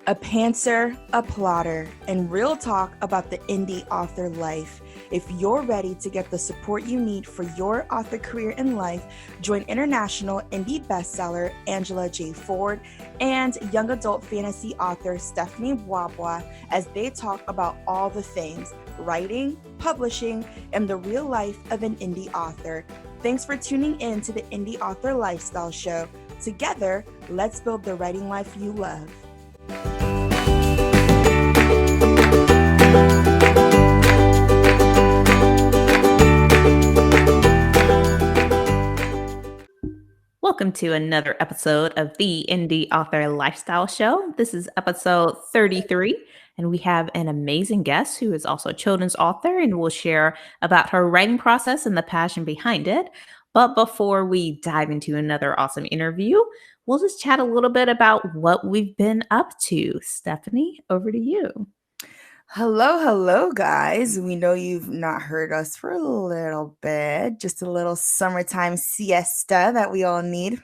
A pantser, a plotter, and real talk about the indie author life. If you're ready to get the support you need for your author career and life, join international indie bestseller Angela J. Ford and young adult fantasy author Stephanie Wabwa as they talk about all the things writing, publishing, and the real life of an indie author. Thanks for tuning in to the Indie Author Lifestyle Show. Together, let's build the writing life you love. Welcome to another episode of the Indie Author Lifestyle Show. This is episode 33, and we have an amazing guest who is also a children's author and will share about her writing process and the passion behind it. But before we dive into another awesome interview, we'll just chat a little bit about what we've been up to. Stephanie, over to you. Hello, guys. We know you've not heard us for a little bit, just a little summertime siesta that we all need.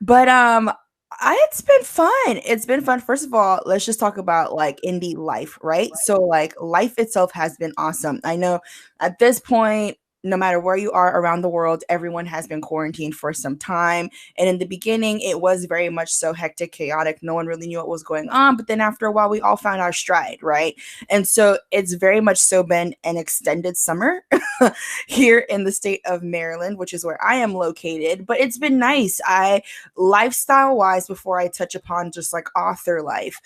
But it's been fun. It's been fun. First of all, let's just talk about like indie life, right? So like life itself has been awesome. I know at this point, no matter where you are around the world, everyone has been quarantined for some time. And in the beginning, it was very much so hectic, chaotic. No one really knew what was going on. But then after a while, we all found our stride, right? And so it's very much so been an extended summer here in the state of Maryland, which is where I am located. But it's been nice. Lifestyle wise, before I touch upon just like author life,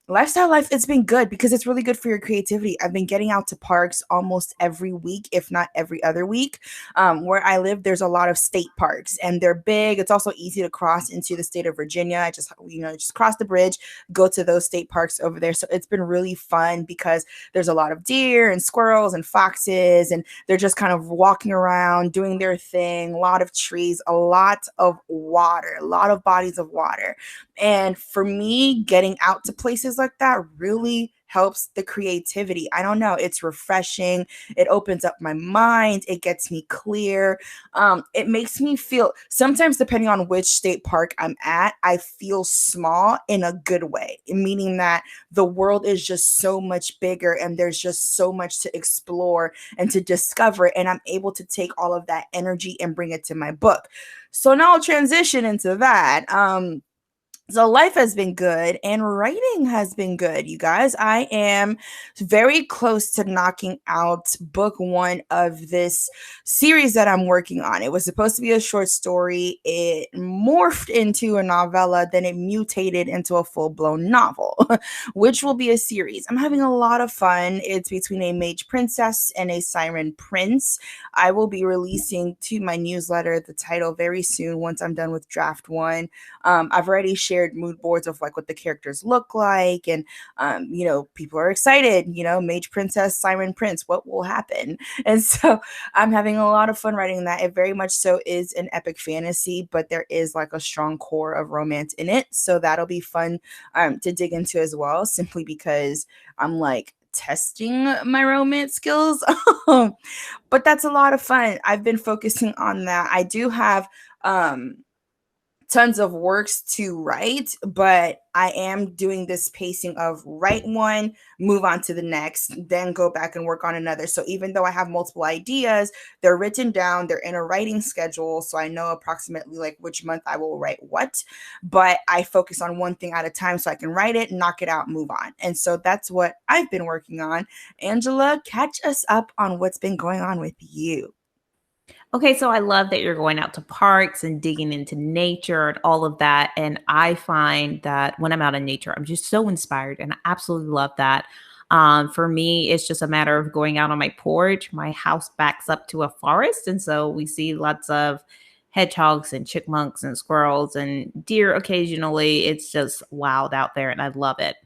lifestyle life, it's been good because it's really good for your creativity. I've been getting out to parks almost every week, if not every other week. Where I live, there's a lot of state parks and they're big. It's also easy to cross into the state of Virginia. I just cross the bridge, go to those state parks over there. So it's been really fun because there's a lot of deer and squirrels and foxes, and they're just kind of walking around, doing their thing, a lot of trees, a lot of water, a lot of bodies of water. And for me, getting out to places like that really helps the creativity. I don't know. It's refreshing. It opens up my mind. It gets me clear. It makes me feel, sometimes depending on which state park I'm at, I feel small in a good way, meaning that the world is just so much bigger and there's just so much to explore and to discover. And I'm able to take all of that energy and bring it to my book. So now I'll transition into that. So life has been good and writing has been good, you guys. I am very close to knocking out book one of this series that I'm working on. It was supposed to be a short story. It morphed into a novella, then it mutated into a full-blown novel, which will be a series. I'm having a lot of fun. It's between a mage princess and a siren prince. I will be releasing to my newsletter the title very soon once I'm done with draft one. I've already shared mood boards of like what the characters look like, and people are excited. Mage princess, siren prince, what will happen? And so I'm having a lot of fun writing that. It very much so is an epic fantasy, but there is like a strong core of romance in it, so that'll be fun to dig into as well, simply because I'm like testing my romance skills. But that's a lot of fun. I've been focusing on that. I do have tons of works to write, but I am doing this pacing of write one, move on to the next, then go back and work on another. So even though I have multiple ideas, they're written down, they're in a writing schedule, so I know approximately like which month I will write what, but I focus on one thing at a time so I can write it, knock it out, move on. And so that's what I've been working on. Angela, catch us up on what's been going on with you. Okay, so I love that you're going out to parks and digging into nature and all of that. And I find that when I'm out in nature, I'm just so inspired and I absolutely love that. For me, it's just a matter of going out on my porch. My house backs up to a forest. And so we see lots of hedgehogs and chipmunks and squirrels and deer occasionally. It's just wild out there and I love it.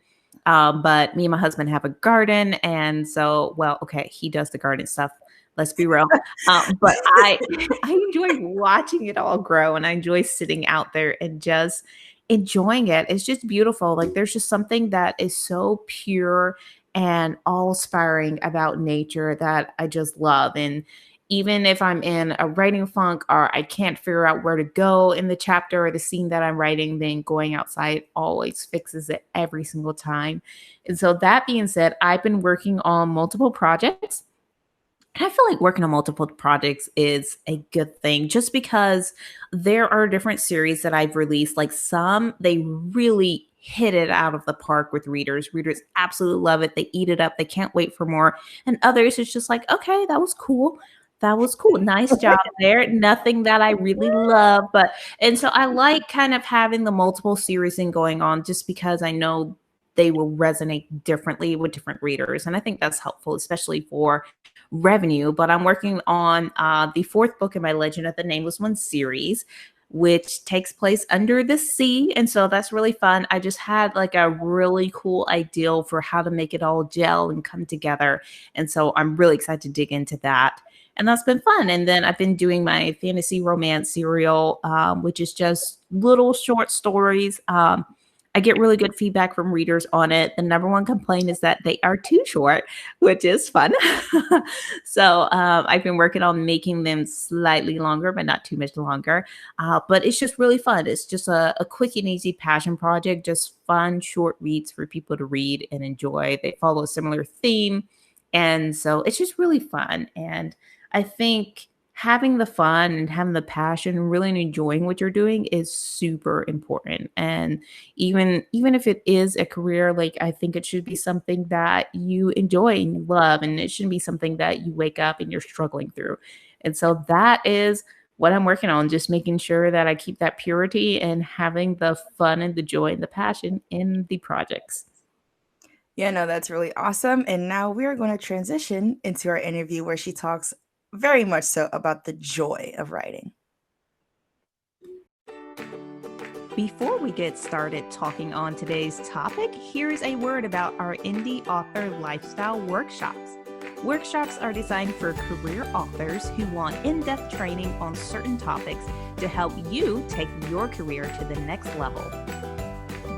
But me and my husband have a garden. And so, well, okay, he does the garden stuff. Let's be real. But I enjoy watching it all grow and I enjoy sitting out there and just enjoying it. It's just beautiful. Like there's just something that is so pure and all inspiring about nature that I just love. And even if I'm in a writing funk or I can't figure out where to go in the chapter or the scene that I'm writing, then going outside always fixes it every single time. And so, that being said, I've been working on multiple projects. And I feel like working on multiple projects is a good thing just because there are different series that I've released. Like some, they really hit it out of the park with readers. Readers absolutely love it. They eat it up. They can't wait for more. And others, it's just like, okay, that was cool. That was cool. Nice job there. Nothing that I really love. And so I like kind of having the multiple series and going on just because I know they will resonate differently with different readers. And I think that's helpful, especially for revenue. But I'm working on the fourth book in my Legend of the Nameless One series, which takes place under the sea. And so that's really fun. I just had like a really cool ideal for how to make it all gel and come together. And so I'm really excited to dig into that. And that's been fun. And then I've been doing my fantasy romance serial, which is just little short stories. I get really good feedback from readers on it. The number one complaint is that they are too short, which is fun. So I've been working on making them slightly longer, but not too much longer. But it's just really fun. It's just a quick and easy passion project, just fun, short reads for people to read and enjoy. They follow a similar theme. And so it's just really fun. And I think having the fun and having the passion and really enjoying what you're doing is super important. And even if it is a career, like I think it should be something that you enjoy and you love, and it shouldn't be something that you wake up and you're struggling through. And so that is what I'm working on, just making sure that I keep that purity and having the fun and the joy and the passion in the projects. Yeah, no, that's really awesome. And now we're going to transition into our interview where she talks very much so about the joy of writing. Before we get started talking on today's topic, here's a word about our indie author lifestyle workshops. Workshops are designed for career authors who want in-depth training on certain topics to help you take your career to the next level.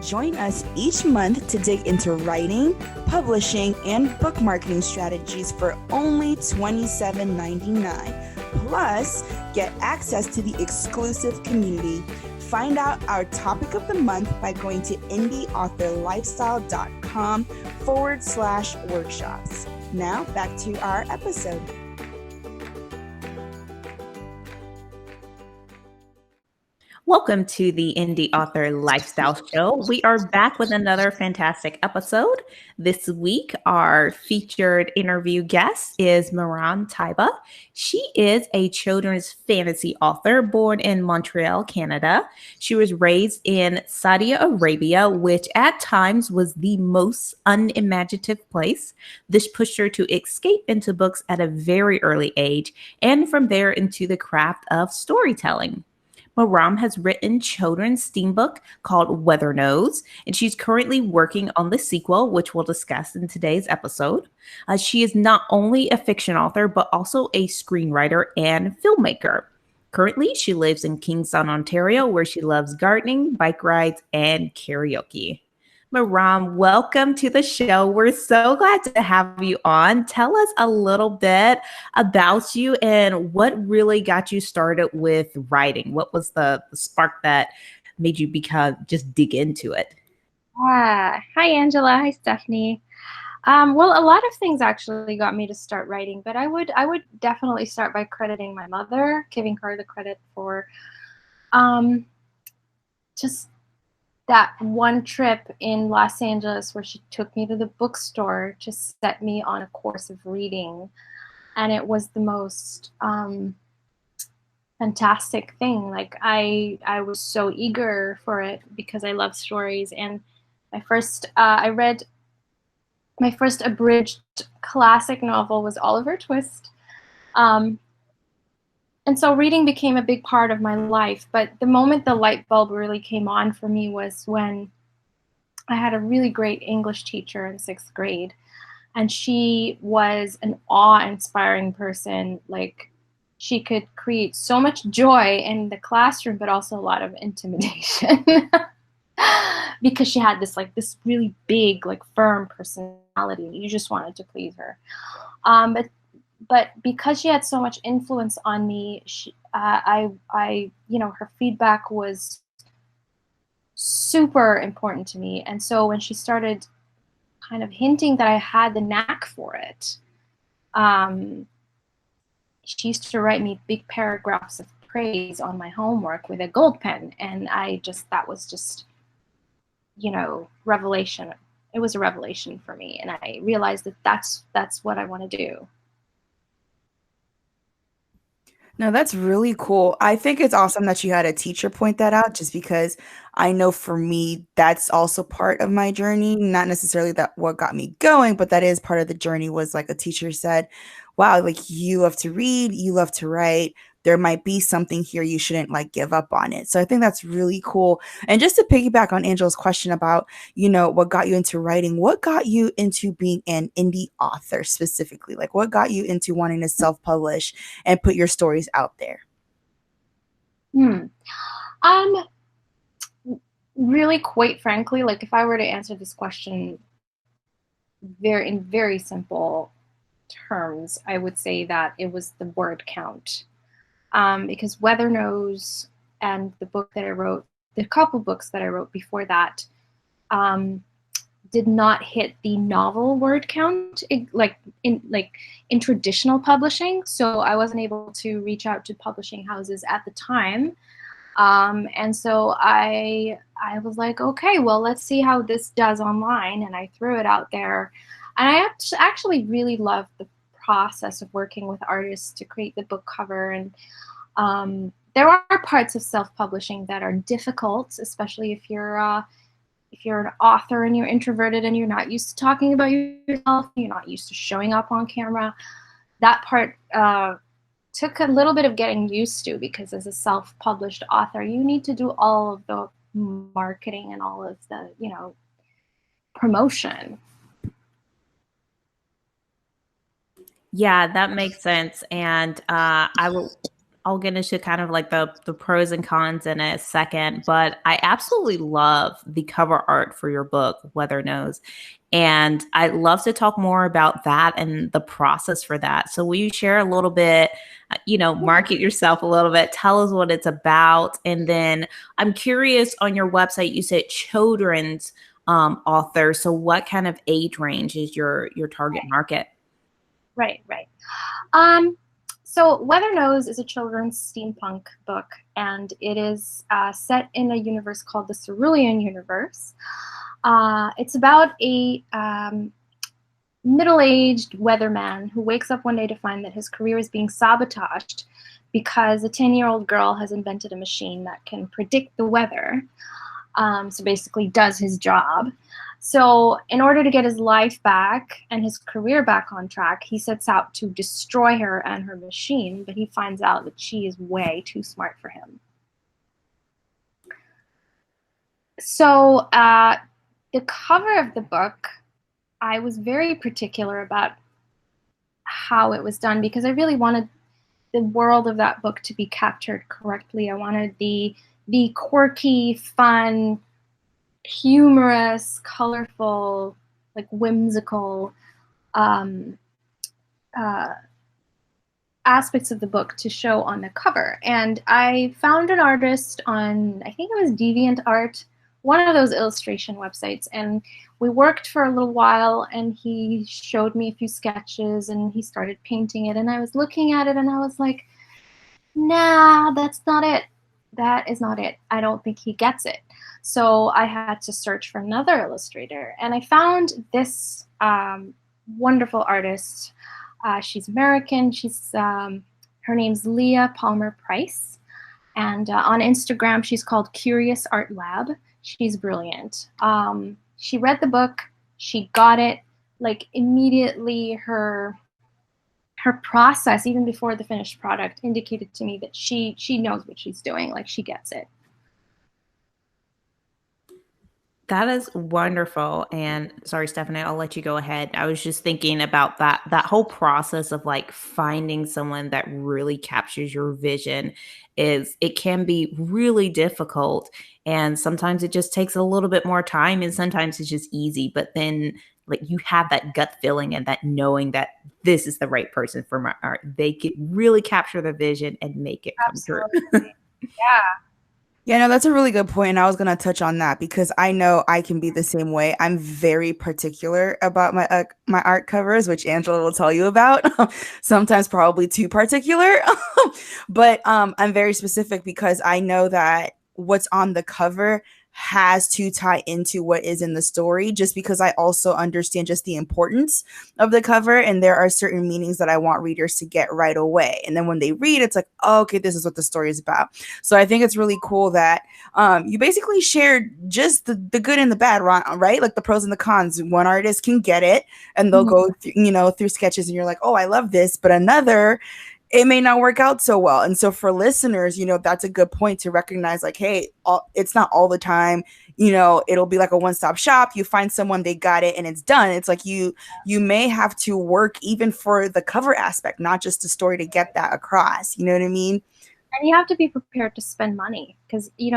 Join us each month to dig into writing, publishing, and book marketing strategies for only $27.99. Plus, get access to the exclusive community. Find out our topic of the month by going to indieauthorlifestyle.com/workshops. Now, back to our episode. Welcome to the Indie Author Lifestyle Show. We are back with another fantastic episode. This week, our featured interview guest is Maram Tiabah. She is a children's fantasy author born in Montreal, Canada. She was raised in Saudi Arabia, which at times was the most unimaginative place. This pushed her to escape into books at a very early age, and from there into the craft of storytelling. Maram has written children's STEAM book called Weather Nose, and she's currently working on the sequel, which we'll discuss in today's episode. She is not only a fiction author, but also a screenwriter and filmmaker. Currently, she lives in Kingston, Ontario, where she loves gardening, bike rides, and karaoke. Maram, welcome to the show. We're so glad to have you on. Tell us a little bit about you and what really got you started with writing. What was the spark that made you just dig into it? Hi, Angela. Hi, Stephanie. Well, a lot of things actually got me to start writing, but I would definitely start by crediting my mother, giving her the credit for um, just that one trip in Los Angeles where she took me to the bookstore to set me on a course of reading. And it was the most fantastic thing. Like I was so eager for it because I love stories. And I read my first abridged classic novel was Oliver Twist. And so reading became a big part of my life. But the moment the light bulb really came on for me was when I had a really great English teacher in 6th grade. And she was an awe-inspiring person. Like, she could create so much joy in the classroom, but also a lot of intimidation. Because she had this really big, like, firm personality. You just wanted to please her. But but because she had so much influence on me, her feedback was super important to me. And so when she started kind of hinting that I had the knack for it, um, she used to write me big paragraphs of praise on my homework with a gold pen. And that was just, revelation. It was a revelation for me. And I realized that that's what I want to do. No, that's really cool. I think it's awesome that you had a teacher point that out just because I know for me that's also part of my journey. Not necessarily that what got me going, but that is part of the journey was like a teacher said, wow, like you love to read, you love to write. There might be something here you shouldn't like give up on it. So I think that's really cool. And just to piggyback on Angela's question about, what got you into writing, what got you into being an indie author specifically? Like what got you into wanting to self-publish and put your stories out there? Hmm. Um, Really, quite frankly, like if I were to answer this question in very simple terms, I would say that it was the word count. Because Weather Knows and the book that I wrote, the couple books that I wrote before that, um, did not hit the novel word count in traditional publishing. So I wasn't able to reach out to publishing houses at the time. And so I was like, okay, well, let's see how this does online. And I threw it out there. And I actually really loved the process of working with artists to create the book cover. And there are parts of self-publishing that are difficult, especially if you're an author and you're introverted and you're not used to talking about yourself, you're not used to showing up on camera. That part took a little bit of getting used to, because as a self-published author, you need to do all of the marketing and all of the, promotion. Yeah, that makes sense. And I'll get into kind of like the pros and cons in a second, but I absolutely love the cover art for your book, Weather Knows. And I'd love to talk more about that and the process for that. So will you share a little bit, market yourself a little bit, tell us what it's about. And then I'm curious, on your website, you said children's author. So what kind of age range is your target market? Right. So Weather Knows is a children's steampunk book, and it is set in a universe called the Cerulean universe. It's about a middle-aged weatherman who wakes up one day to find that his career is being sabotaged because a 10-year-old girl has invented a machine that can predict the weather. So basically does his job. So in order to get his life back and his career back on track, he sets out to destroy her and her machine, but he finds out that she is way too smart for him. So the cover of the book, I was very particular about how it was done, because I really wanted the world of that book to be captured correctly. I wanted the quirky, fun, humorous, colorful, like whimsical aspects of the book to show on the cover. And I found an artist on, I think it was DeviantArt, one of those illustration websites, and we worked for a little while, and he showed me a few sketches and he started painting it, and I was looking at it and I was like, nah, that's not it. That is not it. I don't think he gets it. So I had to search for another illustrator, and I found this wonderful artist. She's American. Her name's Leah Palmer Price, and on Instagram she's called Curious Art Lab. She's brilliant. She read the book. She got it. Like immediately, her process, even before the finished product, indicated to me that she knows what she's doing. Like she gets it. That is wonderful. And sorry, Stephanie, I'll let you go ahead. I was just thinking about that whole process of like finding someone that really captures your vision. It can be really difficult. And sometimes it just takes a little bit more time, and sometimes it's just easy. But then like you have that gut feeling and that knowing that this is the right person for my art. They could really capture the vision and make it come true. Absolutely. Yeah. Yeah, no, that's a really good point. And I was going to touch on that because I know I can be the same way. I'm very particular about my art covers, which Angela will tell you about. Sometimes probably too particular. But I'm very specific because I know that what's on the cover has to tie into what is in the story, just because I also understand just the importance of the cover. And there are certain meanings that I want readers to get right away. And then when they read, it's like, oh, okay, this is what the story is about. So I think it's really cool that you basically shared just the good and the bad, right? Like the pros and the cons. One artist can get it and they'll Mhm. go through sketches and you're like, oh, I love this. But another, it may not work out so well. And so for listeners, that's a good point to recognize, like, hey, it's not all the time. It'll be like a one-stop shop. You find someone, they got it and it's done. It's like you may have to work even for the cover aspect, not just the story, to get that across. You know what I mean? And you have to be prepared to spend money because you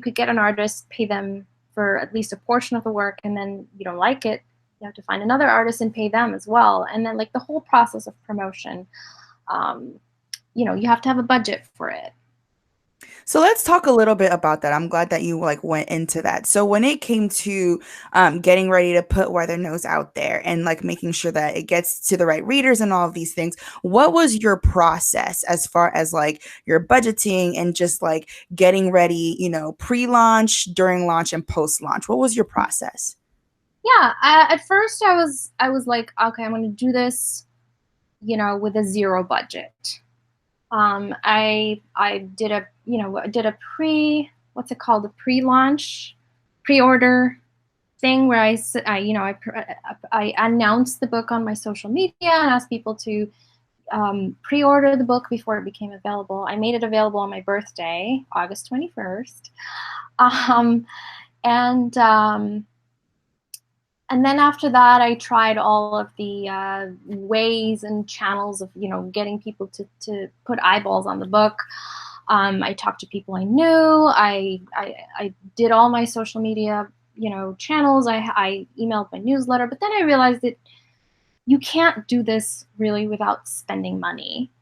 could get an artist, pay them for at least a portion of the work, and then you don't like it, you have to find another artist and pay them as well. And then like the whole process of promotion, you have to have a budget for it. So let's talk a little bit about that. I'm glad that you like went into that. So when it came to getting ready to put Weather Nose out there and like making sure that it gets to the right readers and all of these things, what was your process as far as like your budgeting and just like getting ready, pre-launch, during launch, and post-launch? What was your process? Yeah, at first I was like, okay, I'm going to do this, with a zero budget. I did a what's it called, a pre-launch, pre-order thing where I announced the book on my social media and asked people to pre-order the book before it became available. I made it available on my birthday, August 21st, and and then after that, I tried all of the ways and channels of, getting people to put eyeballs on the book. I talked to people I knew. I did all my social media, channels. I emailed my newsletter. But then I realized that you can't do this really without spending money.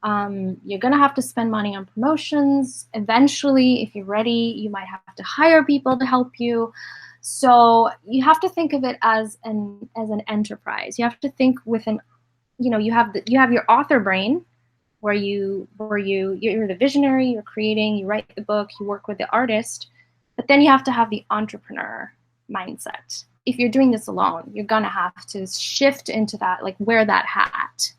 You're going to have to spend money on promotions. Eventually, if you're ready, you might have to hire people to help you. So you have to think of it as an enterprise. You have to think with an, you have your author brain, where you're the visionary, you're creating, you write the book, you work with the artist, but then you have to have the entrepreneur mindset. If you're doing this alone, you're gonna have to shift into that, like wear that hat.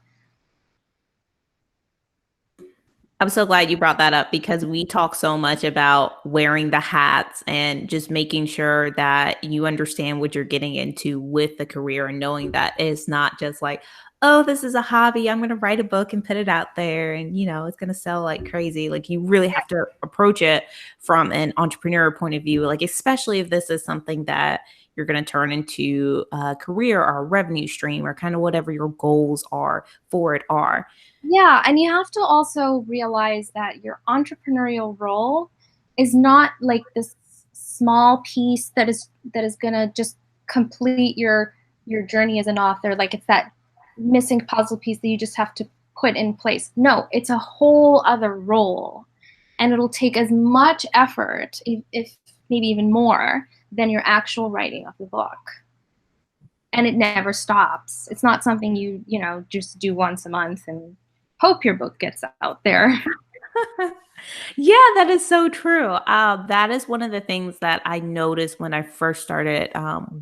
I'm so glad you brought that up because we talk so much about wearing the hats and just making sure that you understand what you're getting into with the career and knowing that it's not just like, oh, this is a hobby. I'm going to write a book and put it out there and, it's going to sell like crazy. Like you really have to approach it from an entrepreneur point of view, like especially if this is something that you're going to turn into a career or a revenue stream or kind of whatever your goals are for it are. Yeah, and you have to also realize that your entrepreneurial role is not like this small piece that is gonna just complete your journey as an author. Like it's that missing puzzle piece that you just have to put in place. No, it's a whole other role, and it'll take as much effort, if maybe even more, than your actual writing of the book. And it never stops. It's not something you just do once a month and hope your book gets out there. Yeah, that is so true. That is one of the things that I noticed when I first started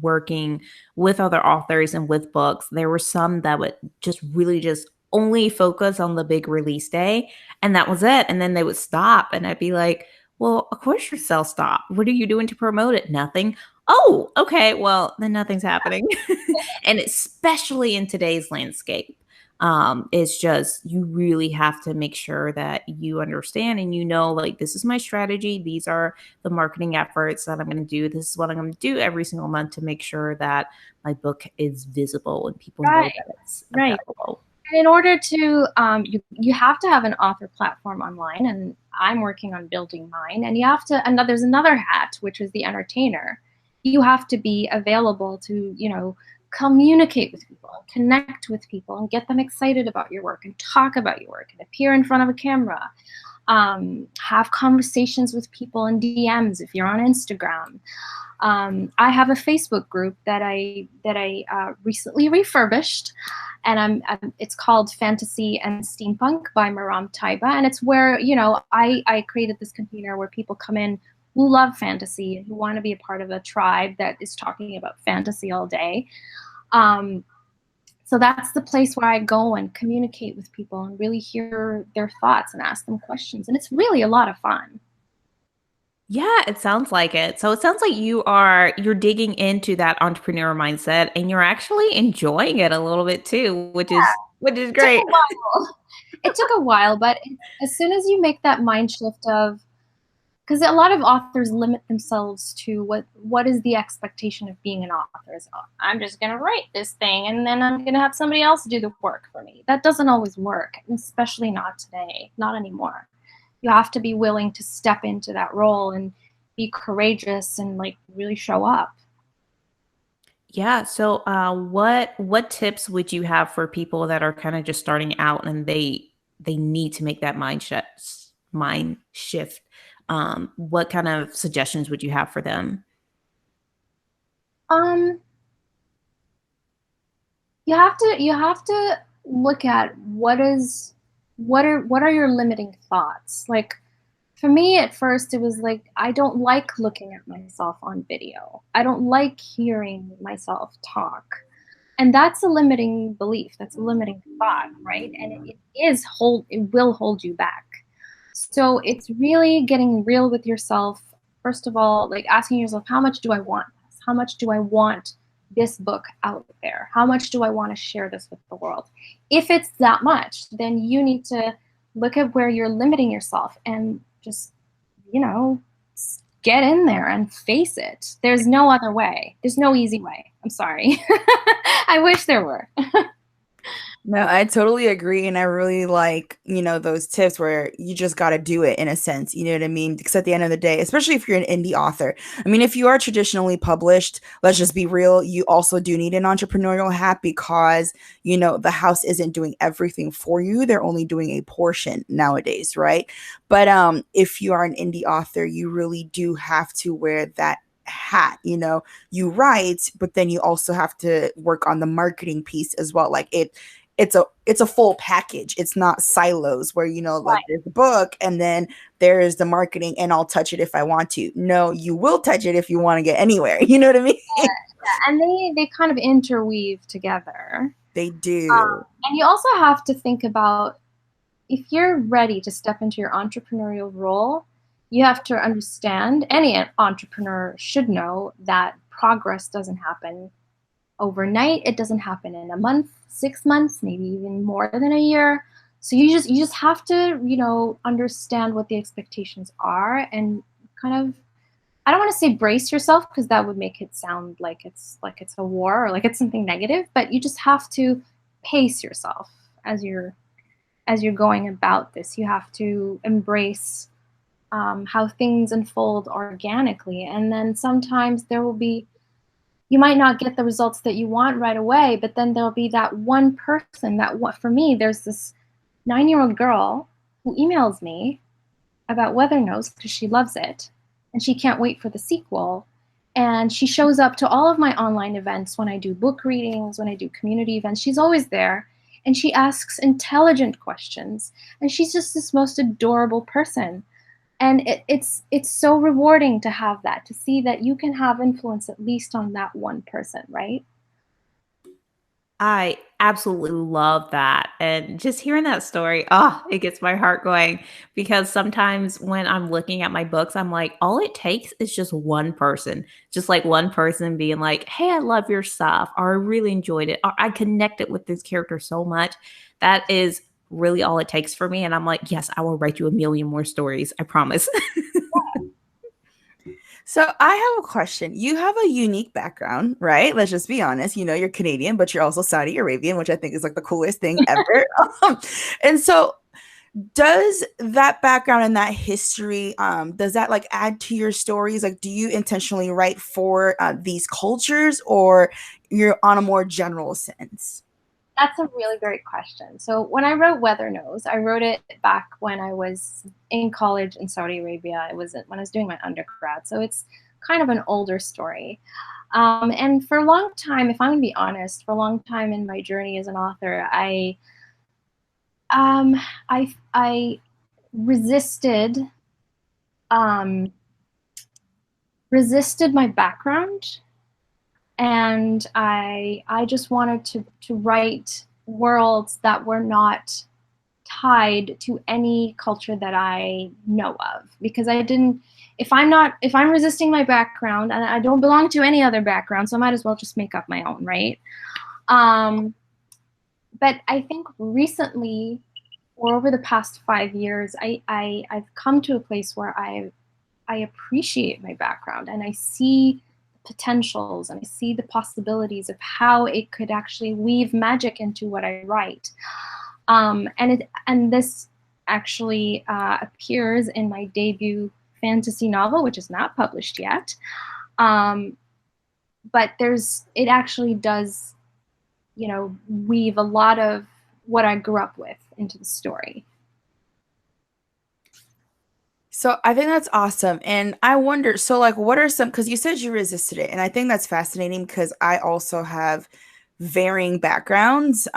working with other authors and with books. There were some that would just really just only focus on the big release day, and that was it. And then they would stop, and I'd be like, well, of course your sales stop. What are you doing to promote it? Nothing. Oh, okay. Well, then nothing's happening. And especially in today's landscape, it's just you really have to make sure that you understand and like this is my strategy, these are the marketing efforts that I'm going to do, this is what I'm going to do every single month to make sure that my book is visible and people know that it's available. And in order to you have to have an author platform online, and I'm working on building mine. And you have to, and there's another hat, which is the entertainer. you have to be available to, communicate with people, connect with people, and get them excited about your work and talk about your work and appear in front of a camera. Have conversations with people in DMs if you're on Instagram. I have a Facebook group that I recently refurbished, and it's called Fantasy and Steampunk by Maram Tiabah, and it's where I created this container where people come in who love fantasy and who want to be a part of a tribe that is talking about fantasy all day. So that's the place where I go and communicate with people and really hear their thoughts and ask them questions, and it's really a lot of fun. Yeah, it sounds like it. So it sounds like you're digging into that entrepreneur mindset and you're actually enjoying it a little bit too, which is It took great. a while. It took a while, but as soon as you make that mind shift of, because a lot of authors limit themselves to what is the expectation of being an author is, oh, I'm just going to write this thing and then I'm going to have somebody else do the work for me. That doesn't always work, especially not today, not anymore. You have to be willing to step into that role and be courageous and like really show up. Yeah. So, what tips would you have for people that are kind of just starting out and they need to make that mind shift? What kind of suggestions would you have for them? Um, you have to look at what are your limiting thoughts. Like for me at first it was like I don't like looking at myself on video. I don't like hearing myself talk. And that's a limiting belief. That's a limiting thought, right? And it will hold you back. So it's really getting real with yourself. First of all, like asking yourself, how much do I want this? How much do I want this book out there? How much do I want to share this with the world? If it's that much, then you need to look at where you're limiting yourself and just, you know, get in there and face it. There's no other way. There's no easy way. I'm sorry. I wish there were. No, I totally agree. And I really like, those tips where you just got to do it in a sense. You know what I mean? Because at the end of the day, especially if you're an indie author, I mean, if you are traditionally published, let's just be real, you also do need an entrepreneurial hat because, the house isn't doing everything for you. They're only doing a portion nowadays, right? But if you are an indie author, you really do have to wear that hat. You write, but then you also have to work on the marketing piece as well. Like it's a full package. It's not silos where like Right. there's the book and then there's the marketing and I'll touch it if I want to. No, you will touch it if you want to get anywhere. You know what I mean? And they kind of interweave together. They do. And you also have to think about if you're ready to step into your entrepreneurial role, you have to understand, any entrepreneur should know that progress doesn't happen overnight. It doesn't happen in a month, 6 months, maybe even more than a year. So you just have to, understand what the expectations are and kind of, I don't want to say brace yourself because that would make it sound like it's a war or like it's something negative, but you just have to pace yourself as you're going about this. You have to embrace how things unfold organically, and then sometimes you might not get the results that you want right away, but then there'll be that one person for me, there's this 9-year-old girl who emails me about Weather Nose because she loves it and she can't wait for the sequel. And she shows up to all of my online events when I do book readings, when I do community events. She's always there and she asks intelligent questions. And she's just this most adorable person. And it's so rewarding to have that, to see that you can have influence at least on that one person, right? I absolutely love that. And just hearing that story, oh, it gets my heart going because sometimes when I'm looking at my books, I'm like, all it takes is just one person, just like one person being like, hey, I love your stuff, or I really enjoyed it, or I connected with this character so much. That is really all it takes for me. And I'm like, yes, I will write you a million more stories. I promise. So I have a question. You have a unique background, right? Let's just be honest. You're Canadian, but you're also Saudi Arabian, which I think is like the coolest thing ever. And so Does that background and that history, does that like add to your stories? Like, do you intentionally write for these cultures, or you're on a more general sense? That's a really great question. So when I wrote Weather Nose, I wrote it back when I was in college in Saudi Arabia. It was when I was doing my undergrad. So it's kind of an older story. And for a long time, if I'm going to be honest, for a long time in my journey as an author, um, I resisted um, resisted my background, and I just wanted to write worlds that were not tied to any culture that I know of, because I didn't, if I'm resisting my background, and I don't belong to any other background, so I might as well just make up my own, right? um, but I think recently, or over the past 5 years, I've come to a place where I appreciate my background, and I see potentials, and I see the possibilities of how it could actually weave magic into what I write. And this actually appears in my debut fantasy novel, which is not published yet. Um, but it actually does, weave a lot of what I grew up with into the story. So I think that's awesome. And I wonder, so like what are some, because you said you resisted it, and I think that's fascinating because I also have varying backgrounds.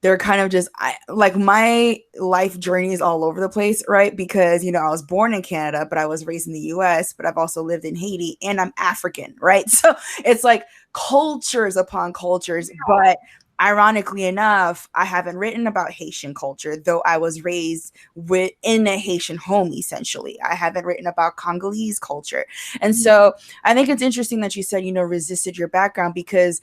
They're kind of just like my life journey is all over the place, right? Because I was born in Canada, but I was raised in the US, but I've also lived in Haiti, and I'm African, right? So it's like cultures upon cultures. But ironically enough, I haven't written about Haitian culture, though I was raised within a Haitian home. Essentially, I haven't written about Congolese culture. And so I think it's interesting that you said resisted your background, because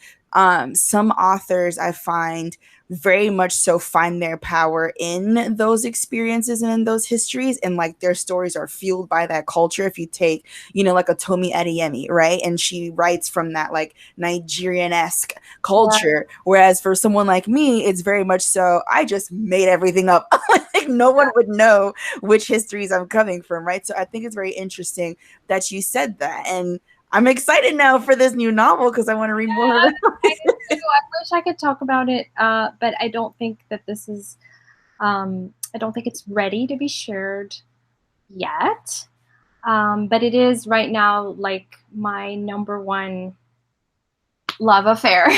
some authors I find very much so find their power in those experiences and in those histories, and like their stories are fueled by that culture. If you take like a Tomi Adeyemi, right, and she writes from that like Nigerian-esque culture, whereas for someone like me, it's very much so I just made everything up. Like no one would know which histories I'm coming from, right? So I think it's very interesting that you said that, and I'm excited now for this new novel because I want to read more of it. I do too. I wish I could talk about it, but I don't think that this is. I don't think it's ready to be shared yet. But it is right now like my number one love affair.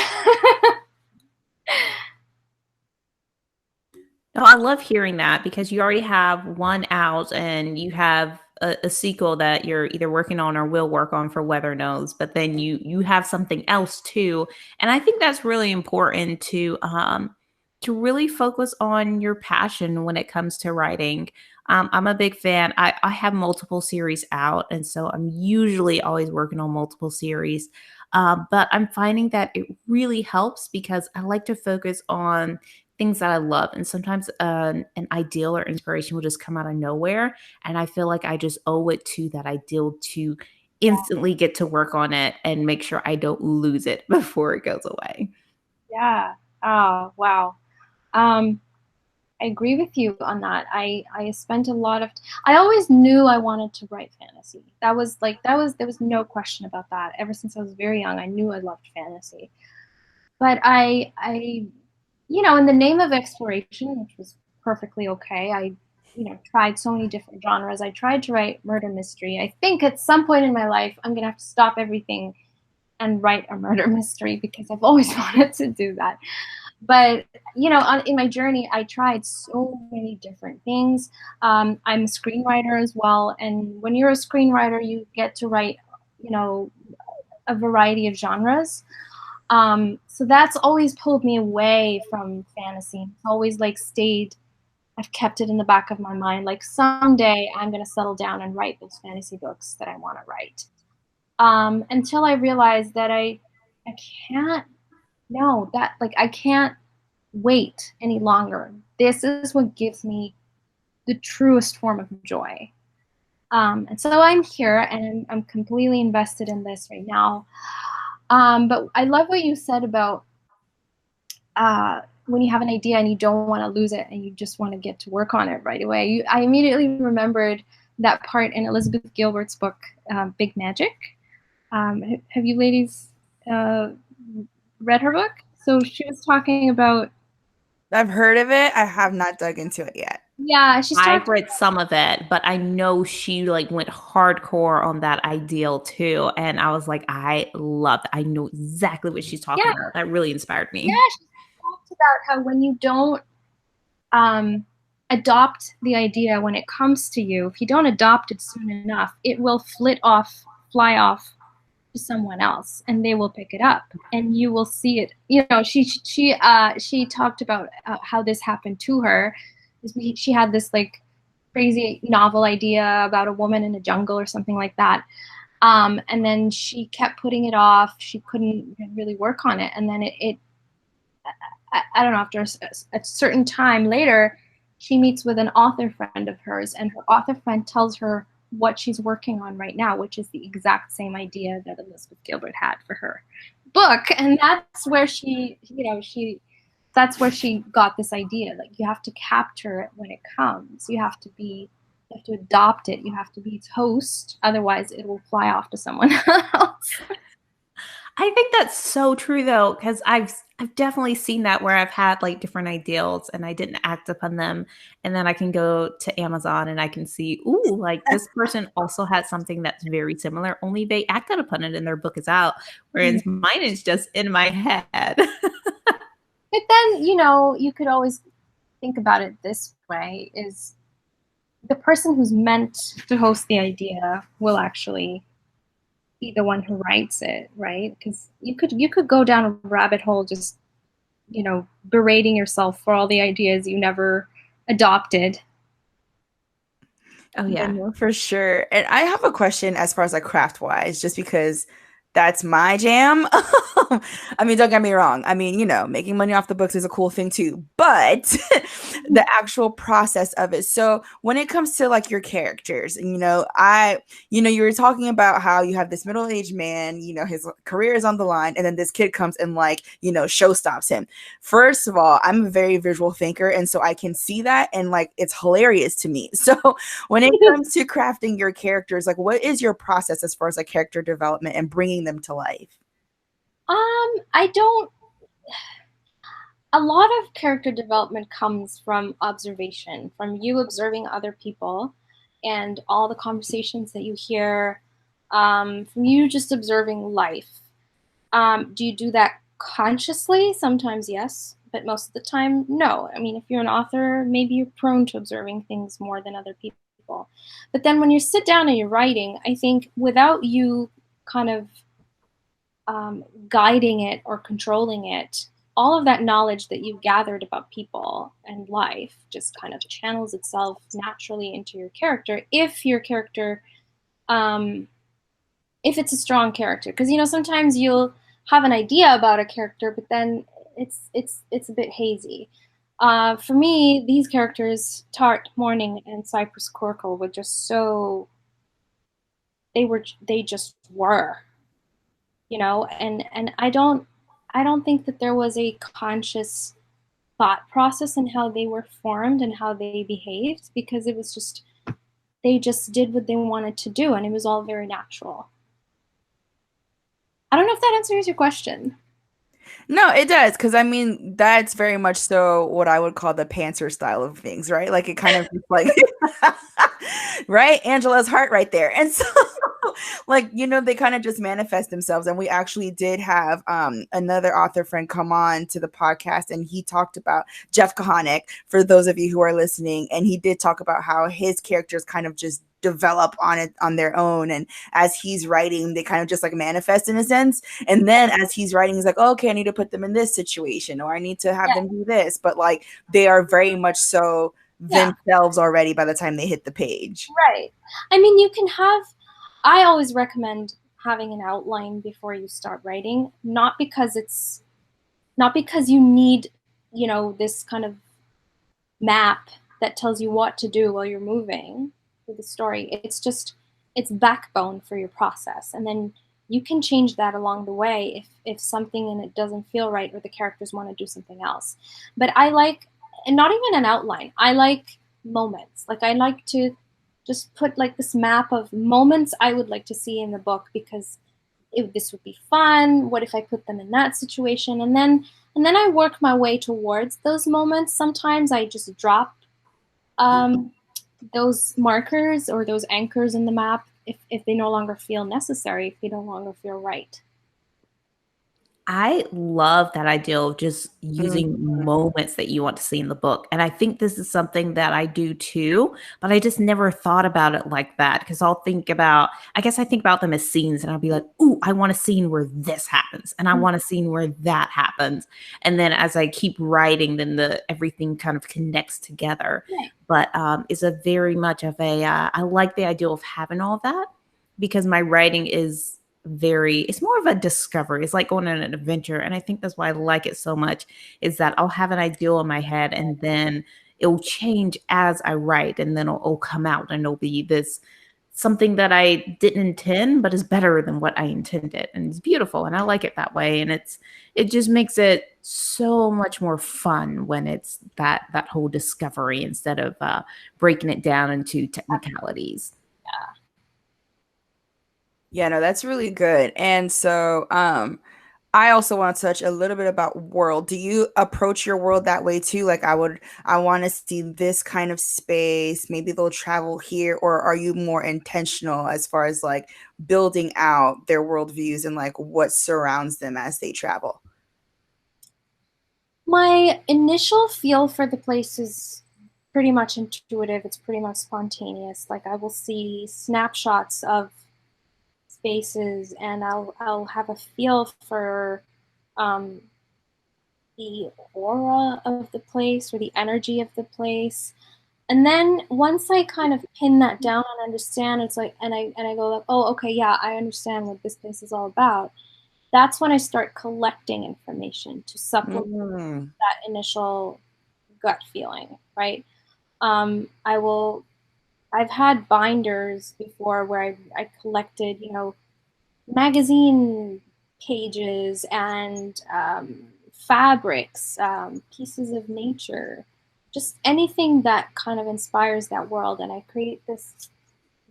No, I love hearing that because you already have one out and you have a sequel that you're either working on or will work on for Weather Knows, but then you have something else too. And I think that's really important to really focus on your passion when it comes to writing. I'm a big fan. I have multiple series out, and so I'm usually always working on multiple series. But I'm finding that it really helps because I like to focus on things that I love. And sometimes an ideal or inspiration will just come out of nowhere. And I feel like I just owe it to that ideal to instantly get to work on it and make sure I don't lose it before it goes away. Yeah. Oh, wow. Um, I agree with you on that. I spent a lot of. I always knew I wanted to write fantasy. There was no question about that. Ever since I was very young, I knew I loved fantasy. But in the name of exploration, which was perfectly okay, I tried so many different genres. I tried to write murder mystery. I think at some point in my life, I'm gonna have to stop everything and write a murder mystery because I've always wanted to do that. But in my journey, I tried so many different things. I'm a screenwriter as well, and when you're a screenwriter, you get to write, a variety of genres. So that's always pulled me away from fantasy. It's always like stayed. I've kept it in the back of my mind. Like someday I'm going to settle down and write those fantasy books that I want to write. Until I realized that I can't. No, that like I can't wait any longer. This is what gives me the truest form of joy. And so I'm here and I'm completely invested in this right now. But I love what you said about when you have an idea and you don't want to lose it and you just want to get to work on it right away. I immediately remembered that part in Elizabeth Gilbert's book, Big Magic. Have you ladies uh, read her book? So she was talking about. I've heard of it. I have not dug into it yet. Yeah, she's I've talked. read some of it, but I know she like went hardcore on that ideal too. And I was like, I love that. I know exactly what she's talking Yeah, about. That really inspired yeah, me. she talked about how when you don't um, adopt the idea when it comes to you, if you don't adopt it soon enough, it will fly off to someone else, and they will pick it up, and you will see it. You know, she talked about how this happened to her. She had this like crazy novel idea about a woman in a jungle or something like that. And then she kept putting it off. She couldn't really work on it. And then I don't know, after a certain time later, she meets with an author friend of hers, and her author friend tells her what she's working on right now, which is the exact same idea that Elizabeth Gilbert had for her book. And that's where that's where she got this idea. Like, you have to capture it when it comes. You have to adopt it. You have to be its host. Otherwise, it will fly off to someone else. I think that's so true though, because I've definitely seen that where I've had like different ideals and I didn't act upon them. And then I can go to Amazon and I can see, ooh, like this person also had something that's very similar, only they acted upon it and their book is out. Whereas mine is just in my head. But then, you could always think about it this way: is the person who's meant to host the idea will actually be the one who writes it, right? Because you could go down a rabbit hole just, berating yourself for all the ideas you never adopted. Oh yeah. For sure. And I have a question as far as like craft wise, just because that's my jam. I mean, don't get me wrong. I mean, making money off the books is a cool thing too, but the actual process of it. So when it comes to like your characters, and you were talking about how you have this middle-aged man, his career is on the line, and then this kid comes and like, show stops him. First of all, I'm a very visual thinker, and so I can see that, and like it's hilarious to me. So when it comes to crafting your characters, like what is your process as far as like character development and bringing them to life? I don't. A lot of character development comes from observation, from you observing other people and all the conversations that you hear, from you just observing life. Do you do that consciously? Sometimes yes, but most of the time, no. I mean, if you're an author, maybe you're prone to observing things more than other people. But then when you sit down and you're writing, I think without you kind of guiding it or controlling it, all of that knowledge that you've gathered about people and life just kind of channels itself naturally into your character if your character, um, if it's a strong character. Because sometimes you'll have an idea about a character, but then it's a bit hazy. For me, these characters, Tart, Morning, and Cypress Corkle, were just so they just were, and I don't think that there was a conscious thought process in how they were formed and how they behaved, because it was just they just did what they wanted to do, and it was all very natural. I don't know if that answers your question. No, it does, because I mean that's very much so what I would call the pantser style of things, right? Like it kind of just like right, Angela's heart right there, and so like they kind of just manifest themselves. And we actually did have another author friend come on to the podcast, and he talked about Jeff Kahanek, for those of you who are listening, and he did talk about how his characters kind of just develop on it on their own, and as he's writing they kind of just like manifest in a sense, and then as he's writing he's like, oh, okay, I need to put them in this situation, or I need to have Yeah, them do this, but like they are very much so yeah, themselves already by the time they hit the page. right. I mean, I always recommend having an outline before you start writing, not because you need, this kind of map that tells you what to do while you're moving through the story. It's backbone for your process. And then you can change that along the way if something in it doesn't feel right or the characters want to do something else. But I like, and not even an outline, I like moments. Like I like to just put like this map of moments I would like to see in the book, because this would be fun. What if I put them in that situation? And then I work my way towards those moments. Sometimes I just drop um, those markers or those anchors in the map if they no longer feel necessary, if they no longer feel right. I love that idea of just using Mhm. moments that you want to see in the book. And I think this is something that I do too, but I just never thought about it like that, because I'll think about, I guess I think about them as scenes and I'll be like, ooh, I want a scene where this happens and I want a scene where that happens. And then as I keep writing, then everything kind of connects together. Right. But it's a very much of a, I like the idea of having all that, because my writing is it's more of a discovery. It's like going on an adventure. And I think that's why I like it so much, is that I'll have an idea in my head and then it'll change as I write, and then it'll come out and it'll be this something that I didn't intend, but is better than what I intended. And it's beautiful. And I like it that way. And it just makes it so much more fun when it's that whole discovery, instead of breaking it down into technicalities. Yeah, no, that's really good. And so, I also want to touch a little bit about world. Do you approach your world that way too? Like I want to see this kind of space. Maybe they'll travel here, or are you more intentional as far as like building out their worldviews and like what surrounds them as they travel? My initial feel for the place is pretty much intuitive. It's pretty much spontaneous. Like I will see snapshots of spaces, and I'll have a feel for um, the aura of the place or the energy of the place. And then once I kind of pin that down and understand, it's like, and I go like, oh, okay, yeah, I understand what this place is all about. That's when I start collecting information to supplement Mm. that initial gut feeling, right? I will. I've had binders before where I collected, magazine pages and fabrics, pieces of nature, just anything that kind of inspires that world. And I create this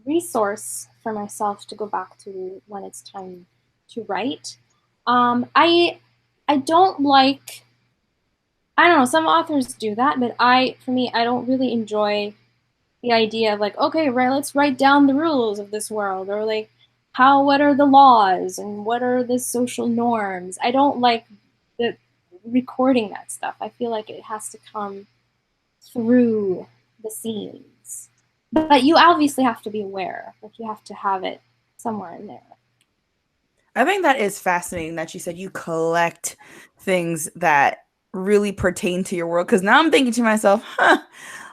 resource for myself to go back to when it's time to write. I don't like, I don't know, some authors do that, but for me, I don't really enjoy the idea of like, okay, right, let's write down the rules of this world, or like what are the laws and what are the social norms. I don't like the recording that stuff. I feel like it has to come through the scenes. But you obviously have to be aware, like you have to have it somewhere in there. I think that is fascinating that you said you collect things that really pertain to your world. Because now I'm thinking to myself, huh,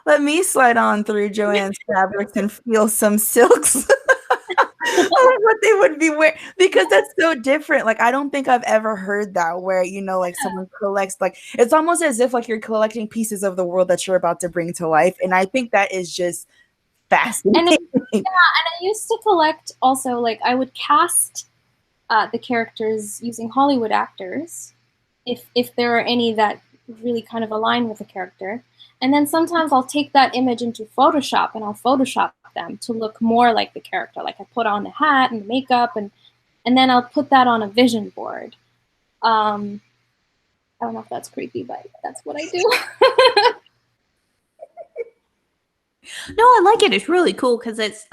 let me slide on through Joanne's fabrics and feel some silks of what they would be wearing. Because that's so different. Like, I don't think I've ever heard that where, like someone collects, like, it's almost as if like you're collecting pieces of the world that you're about to bring to life. And I think that is just And fascinating. I used to collect also, like I would cast the characters using Hollywood actors, if there are any that really kind of align with the character. And then sometimes I'll take that image into Photoshop and I'll Photoshop them to look more like the character. Like I put on the hat and the makeup, and then I'll put that on a vision board. I don't know if that's creepy, but that's what I do. No, I like it. It's really cool because it's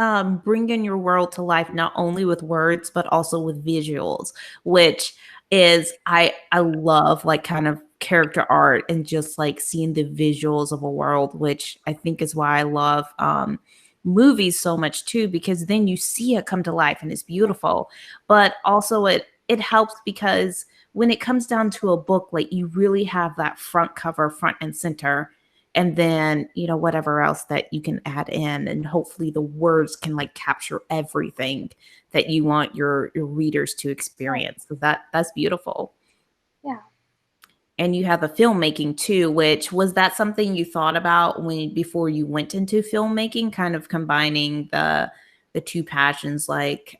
bringing your world to life not only with words but also with visuals, which is I love like kind of character art and just like seeing the visuals of a world, which I think is why I love movies so much too, because then you see it come to life and it's beautiful. But also it helps because when it comes down to a book, like you really have that front cover, front and center, and then whatever else that you can add in, and hopefully the words can like capture everything that you want your readers to experience. So that's beautiful. Yeah. And you have the filmmaking too, which was that something you thought about when before you went into filmmaking, kind of combining the two passions, like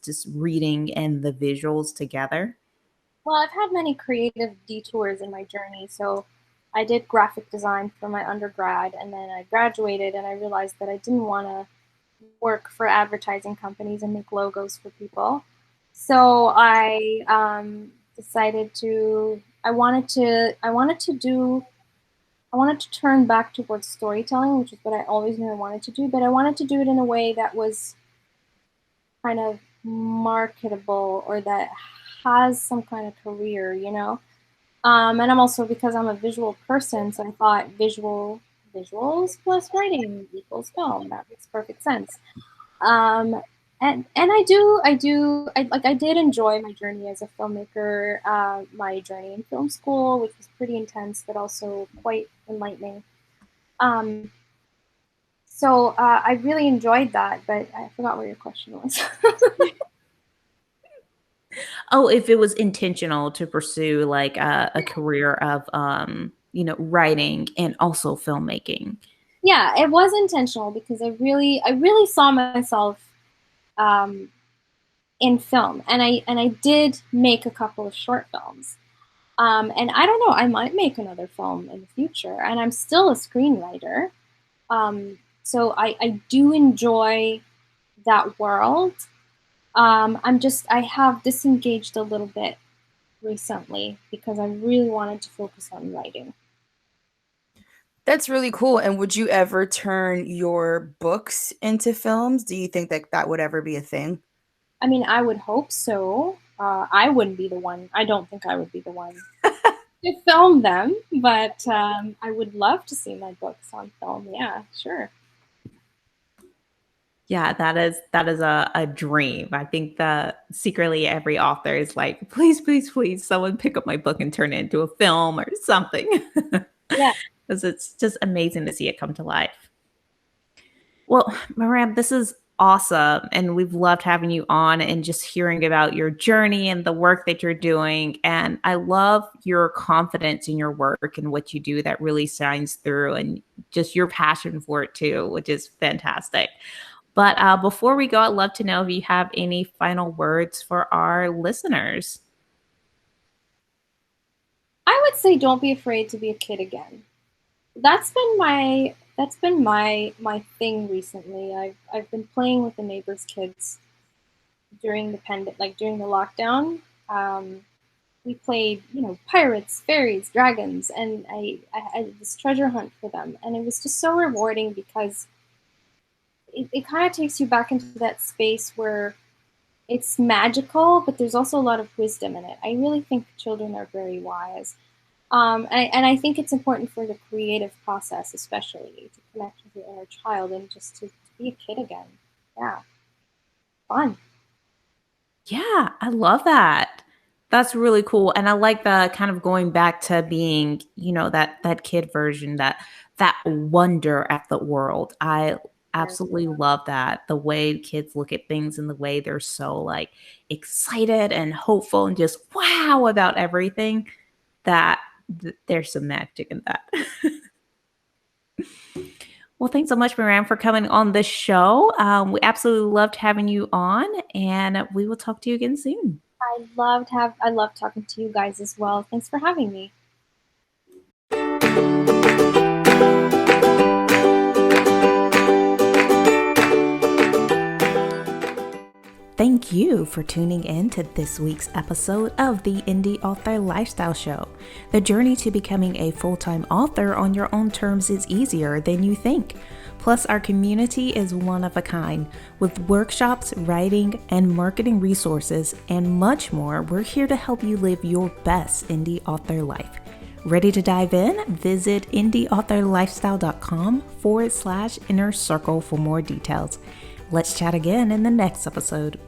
just reading and the visuals together? Well, I've had many creative detours in my journey. So I did graphic design for my undergrad, and then I graduated, and I realized that I didn't want to work for advertising companies and make logos for people. So I decided to. I wanted to turn back towards storytelling, which is what I always knew I wanted to do. But I wanted to do it in a way that was kind of marketable, or that has some kind of career, you know. And I'm also, because I'm a visual person, so I thought visuals plus writing equals film. That makes perfect sense. Um, and I did enjoy my journey as a filmmaker, my journey in film school, which was pretty intense, but also quite enlightening. Um, so I really enjoyed that, but I forgot what your question was. Oh, if it was intentional to pursue like a career of writing and also filmmaking. Yeah, it was intentional because I really saw myself um, in film, and I did make a couple of short films. And I don't know, I might make another film in the future, and I'm still a screenwriter. So I do enjoy that world. I have disengaged a little bit recently because I really wanted to focus on writing. That's really cool. And would you ever turn your books into films? Do you think that that would ever be a thing? I mean, I would hope so. I wouldn't be the one. I don't think I would be the one to film them, but I would love to see my books on film. Yeah, sure. Yeah, that is a dream. I think that secretly every author is like, please, please, please, someone pick up my book and turn it into a film or something. Yeah. Because it's just amazing to see it come to life. Well, Maram, this is awesome. And we've loved having you on and just hearing about your journey and the work that you're doing. And I love your confidence in your work and what you do that really shines through, and just your passion for it too, which is fantastic. But before we go, I'd love to know if you have any final words for our listeners. I would say don't be afraid to be a kid again. That's been my thing recently. I've been playing with the neighbors' kids during during the lockdown. Um, we played, pirates, fairies, dragons, and I had this treasure hunt for them, and it was just so rewarding because it kind of takes you back into that space where it's magical, but there's also a lot of wisdom in it. I really think children are very wise. And I think it's important for the creative process, especially to connect with your inner child and just to be a kid again. Yeah, fun. Yeah, I love that. That's really cool. And I like the kind of going back to being, that kid version, that wonder at the world. I absolutely love that. The way kids look at things and the way they're so like excited and hopeful and just wow about everything, that there's some magic in that. Well, thanks so much, Miran, for coming on the show. We absolutely loved having you on, and we will talk to you again soon. I love talking to you guys as well. Thanks for having me. Thank you for tuning in to this week's episode of the Indie Author Lifestyle Show. The journey to becoming a full-time author on your own terms is easier than you think. Plus, our community is one of a kind. With workshops, writing, and marketing resources, and much more, we're here to help you live your best indie author life. Ready to dive in? Visit indieauthorlifestyle.com/inner circle for more details. Let's chat again in the next episode.